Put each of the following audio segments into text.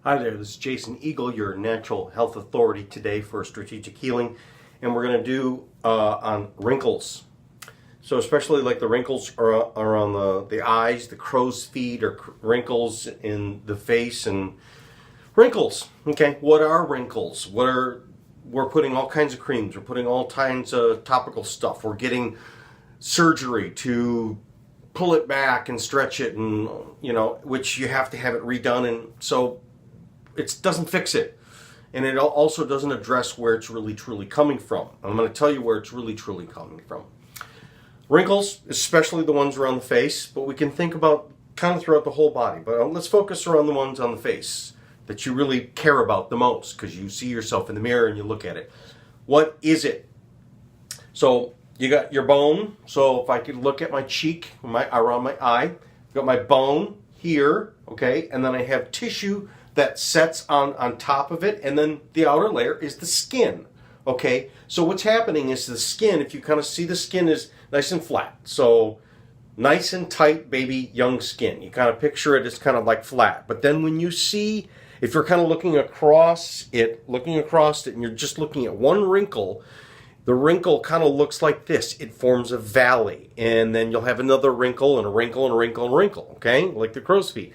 Hi there, this is Jason Eagle, your natural health authority today for strategic healing, and we're going to do on wrinkles. So especially like the wrinkles are on the eyes, the crow's feet, or wrinkles in the face, and wrinkles. Okay, what are wrinkles? We're putting all kinds of creams, we're putting all kinds of topical stuff, we're getting surgery to pull it back and stretch it, and which you have to have it redone, and so it doesn't fix it, and it also doesn't address where it's really truly coming from. I'm going to tell you where it's really truly coming from. Wrinkles, especially the ones around the face, but we can think about kind of throughout the whole body, but let's focus around the ones on the face that you really care about the most, because you see yourself in the mirror and you look at it. What is it? So you got your bone. So if I could look at my cheek, around my eye, I've got my bone here, okay, and then I have tissue that sets on top of it, and then the outer layer is the skin, okay? So what's happening is the skin, if you kind of see, the skin is nice and flat. So nice and tight, baby, young skin. You kind of picture it as kind of like flat. But then when you see, if you're kind of looking across it, and you're just looking at one wrinkle, the wrinkle kind of looks like this. It forms a valley, and then you'll have another wrinkle and a wrinkle and a wrinkle and a wrinkle, okay? Like the crow's feet.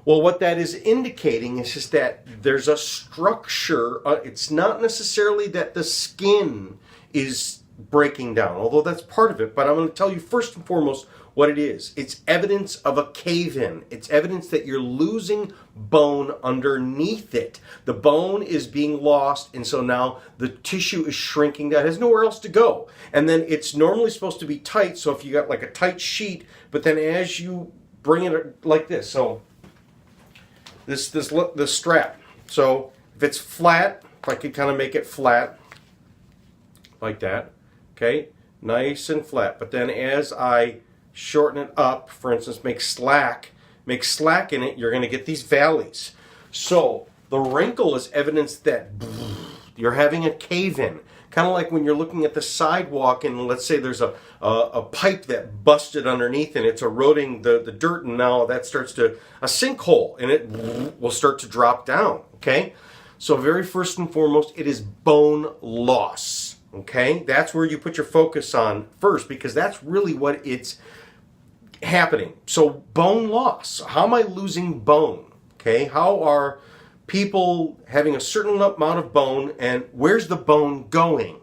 Well, what that is indicating is just that there's a structure. It's not necessarily that the skin is breaking down, although that's part of it. But I'm going to tell you first and foremost what it is. It's evidence of a cave-in. It's evidence that you're losing bone underneath it. The bone is being lost, and so now the tissue is shrinking down. It has nowhere else to go. And then it's normally supposed to be tight, so if you got like a tight sheet, but then as you bring it like this, so this strap. So if it's flat, if I could kind of make it flat like that, okay, nice and flat. But then as I shorten it up, for instance, make slack in it, you're going to get these valleys. So the wrinkle is evidence that you're having a cave-in. Kind of like when you're looking at the sidewalk and let's say there's a pipe that busted underneath and it's eroding the dirt, and now that starts to, a sinkhole, and it will start to drop down, okay? So very first and foremost, it is bone loss, okay? That's where you put your focus on first, because that's really what it's happening. So bone loss. How am I losing bone, okay? How are people having a certain amount of bone, and where's the bone going?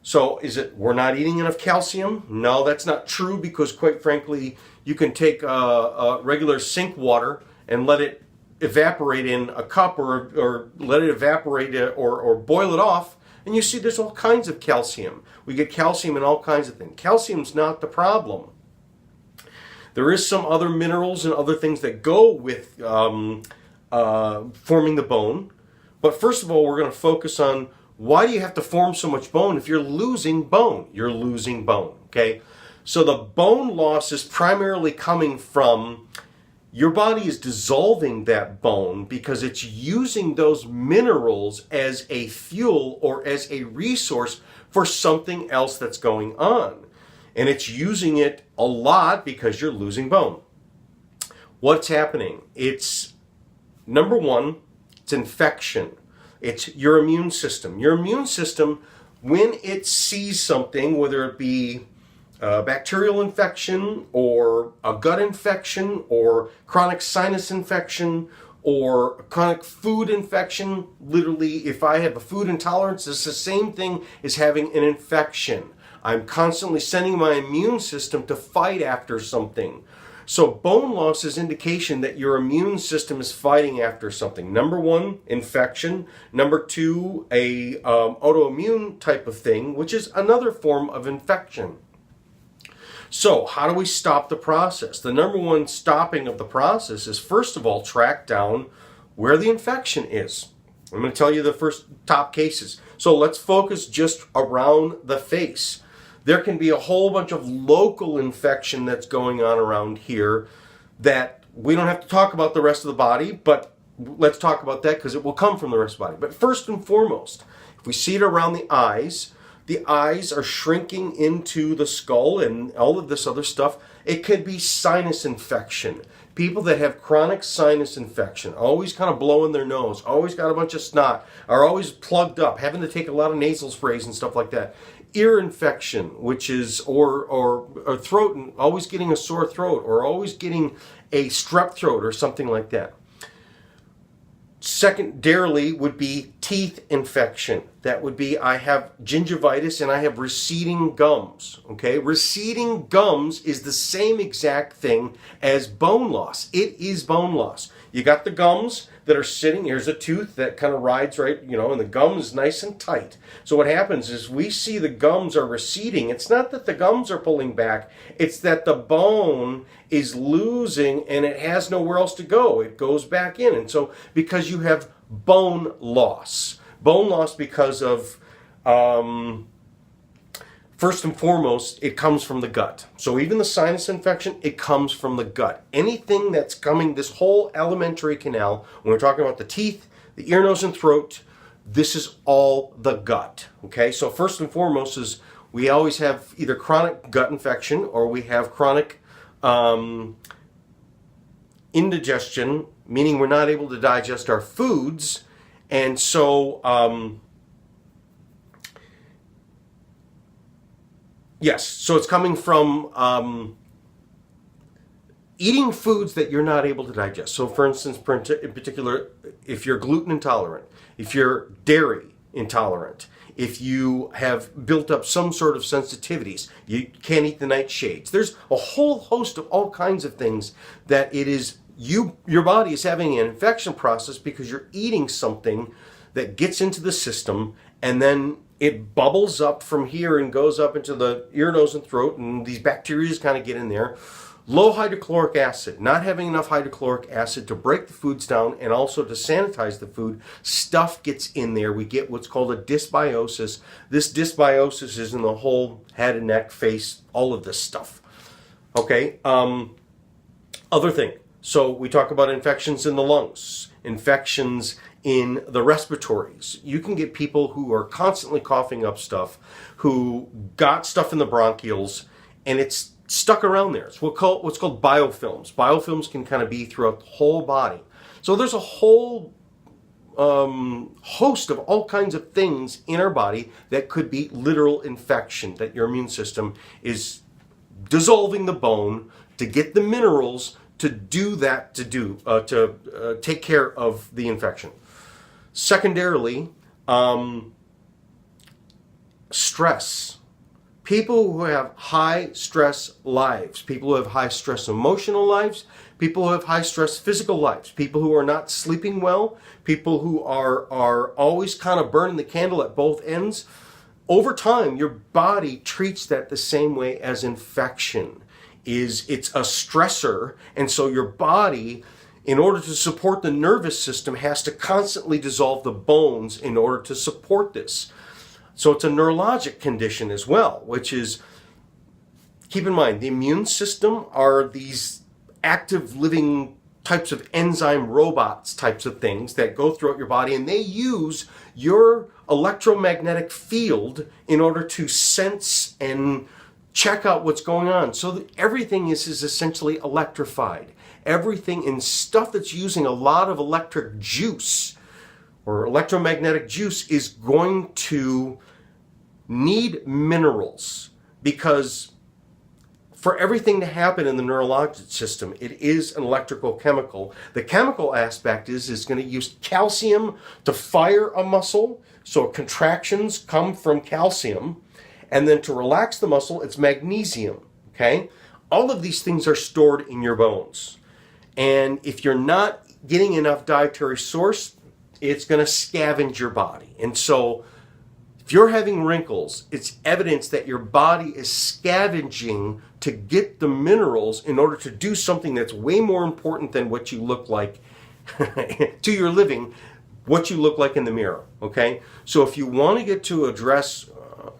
So is it we're not eating enough calcium? No, that's not true, because quite frankly, you can take regular sink water and let it evaporate in a cup, or let it evaporate or boil it off, and you see there's all kinds of calcium. We get calcium in all kinds of things. Calcium's not the problem. There is some other minerals and other things that go with forming the bone. But first of all, we're going to focus on why do you have to form so much bone if you're losing bone? You're losing bone, okay? So the bone loss is primarily coming from your body is dissolving that bone because it's using those minerals as a fuel or as a resource for something else that's going on. And it's using it a lot because you're losing bone. What's happening? It's number one, it's infection. It's your immune system. Your immune system, when it sees something, whether it be a bacterial infection or a gut infection or chronic sinus infection or chronic food infection, literally if I have a food intolerance, it's the same thing as having an infection. I'm constantly sending my immune system to fight after something. So bone loss is indication that your immune system is fighting after something. Number one, infection. Number two, a autoimmune type of thing, which is another form of infection. So how do we stop the process? The number one stopping of the process is, first of all, track down where the infection is. I'm going to tell you the first top cases. So let's focus just around the face. There can be a whole bunch of local infection that's going on around here that we don't have to talk about the rest of the body, but let's talk about that because it will come from the rest of the body. But first and foremost, if we see it around the eyes, the eyes are shrinking into the skull and all of this other stuff. It could be sinus infection. People that have chronic sinus infection, always kind of blowing their nose, always got a bunch of snot, are always plugged up, having to take a lot of nasal sprays and stuff like that. Ear infection, which is, or throat, and always getting a sore throat, or always getting a strep throat or something like that. Secondarily would be teeth infection. That would be, I have gingivitis and I have receding gums. Okay, receding gums is the same exact thing as bone loss. It is bone loss. You got the gums that are sitting, here's a tooth that kind of rides right, and the gum is nice and tight. So what happens is we see the gums are receding. It's not that the gums are pulling back, it's that the bone is losing and it has nowhere else to go. It goes back in. And so because you have bone loss because of, first and foremost, it comes from the gut. So even the sinus infection, it comes from the gut. Anything that's coming, this whole alimentary canal, when we're talking about the teeth, the ear, nose, and throat, this is all the gut. Okay, so first and foremost is we always have either chronic gut infection or we have chronic indigestion, meaning we're not able to digest our foods. And so, yes, so it's coming from eating foods that you're not able to digest. So for instance, in particular, if you're gluten intolerant, if you're dairy intolerant, if you have built up some sort of sensitivities, you can't eat the nightshades. There's a whole host of all kinds of things that it is your body is having an infection process because you're eating something that gets into the system and then it bubbles up from here and goes up into the ear, nose, and throat, and these bacteria kind of get in there. Low hydrochloric acid, not having enough hydrochloric acid to break the foods down and also to sanitize the food, stuff gets in there. We get what's called a dysbiosis. This dysbiosis is in the whole head and neck, face, all of this stuff. Okay, other thing. So we talk about infections in the lungs, infections in the respiratories. You can get people who are constantly coughing up stuff, who got stuff in the bronchioles, and it's stuck around there. It's what's called biofilms. Biofilms can kind of be throughout the whole body. So there's a whole host of all kinds of things in our body that could be literal infection, that your immune system is dissolving the bone to get the minerals to do that, to take care of the infection. Secondarily, stress. People who have high stress lives, people who have high stress emotional lives, people who have high stress physical lives, people who are not sleeping well, people who are always kind of burning the candle at both ends. Over time, your body treats that the same way as infection. It's a stressor, and so your body, in order to support the nervous system, has to constantly dissolve the bones in order to support this. So it's a neurologic condition as well, which is, keep in mind, the immune system are these active living types of enzyme robots types of things that go throughout your body, and they use your electromagnetic field in order to sense and check out what's going on. So that everything is essentially electrified. Everything and stuff that's using a lot of electric juice or electromagnetic juice is going to need minerals, because for everything to happen in the neurologic system, it is an electrical chemical. The chemical aspect is going to use calcium to fire a muscle, so contractions come from calcium, and then to relax the muscle, it's magnesium, okay? All of these things are stored in your bones. And if you're not getting enough dietary source, it's going to scavenge your body. And so if you're having wrinkles, it's evidence that your body is scavenging to get the minerals in order to do something that's way more important than what you look like to your living, what you look like in the mirror, okay? So if you want to get to address,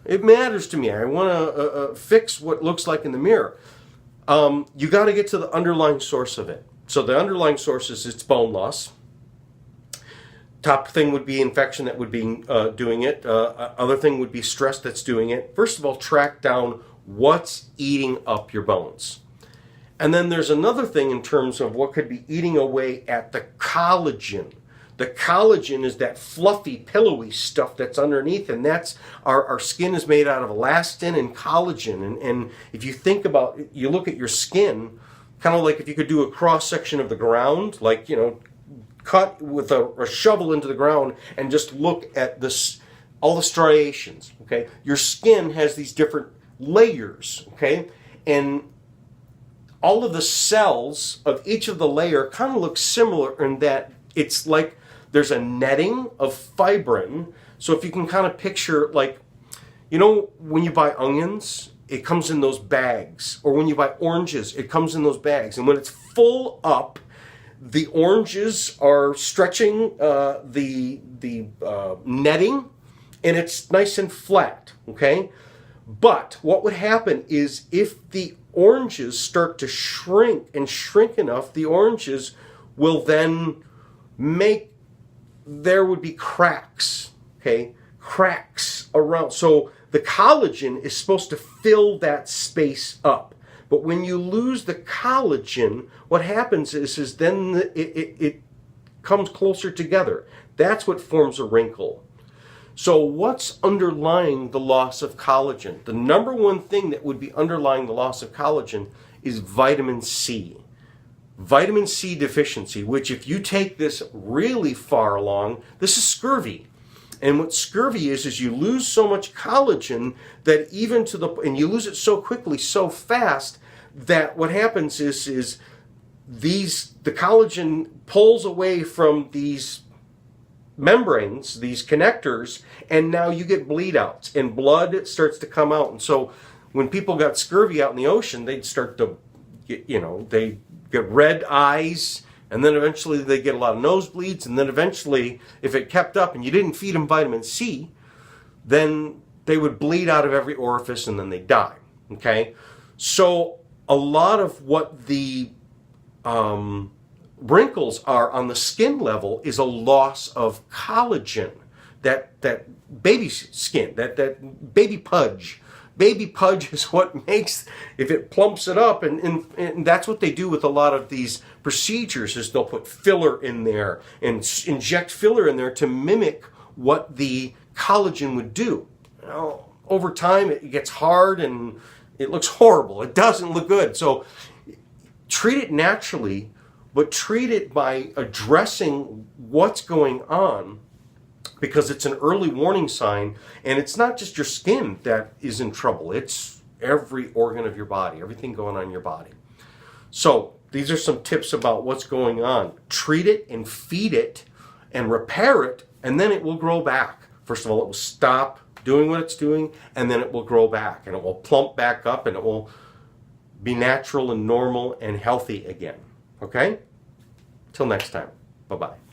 it matters to me, I want to fix what looks like in the mirror, you got to get to the underlying source of it. So the underlying source is it's bone loss. Top thing would be infection that would be doing it. Other thing would be stress that's doing it. First of all, track down what's eating up your bones. And then there's another thing in terms of what could be eating away at the collagen. The collagen is that fluffy, pillowy stuff that's underneath, and that's our skin is made out of elastin and collagen. And if you think about, you look at your skin, kind of like if you could do a cross section of the ground, like, you know, cut with a shovel into the ground and just look at this, all the striations. Okay, your skin has these different layers. Okay, and all of the cells of each of the layer kind of look similar in that it's like there's a netting of fibrin. So if you can kind of picture, like, you know, when you buy onions, it comes in those bags. Or when you buy oranges, it comes in those bags. And when it's full up, the oranges are stretching the netting, and it's nice and flat, okay? But what would happen is if the oranges start to shrink and shrink enough, the oranges will then there would be cracks, okay? Cracks around. So the collagen is supposed to fill that space up. But when you lose the collagen, what happens is then it comes closer together. That's what forms a wrinkle. So what's underlying the loss of collagen? The number one thing that would be underlying the loss of collagen is vitamin C. Vitamin C deficiency, which if you take this really far along, this is scurvy. And what scurvy is you lose so much collagen that and you lose it so quickly, so fast, that what happens is the collagen pulls away from these membranes, these connectors, and now you get bleed outs and blood starts to come out. And so when people got scurvy out in the ocean, they'd start to they get red eyes, and then eventually they get a lot of nosebleeds, and then eventually, if it kept up and you didn't feed them vitamin C, then they would bleed out of every orifice and then they die. Okay? So a lot of what the wrinkles are on the skin level is a loss of collagen, that baby skin, that baby pudge. Baby pudge is what makes, if it plumps it up, and that's what they do with a lot of these procedures, is they'll put filler in there and inject filler in there to mimic what the collagen would do. Now, over time it gets hard and it looks horrible. It doesn't look good. So treat it naturally, but treat it by addressing what's going on, because it's an early warning sign, and it's not just your skin that is in trouble. It's every organ of your body, everything going on in your body. So these are some tips about what's going on. Treat it and feed it and repair it, and then it will grow back. First of all, it will stop doing what it's doing, and then it will grow back, and it will plump back up, and it will be natural and normal and healthy again. Okay? Till next time. Bye-bye.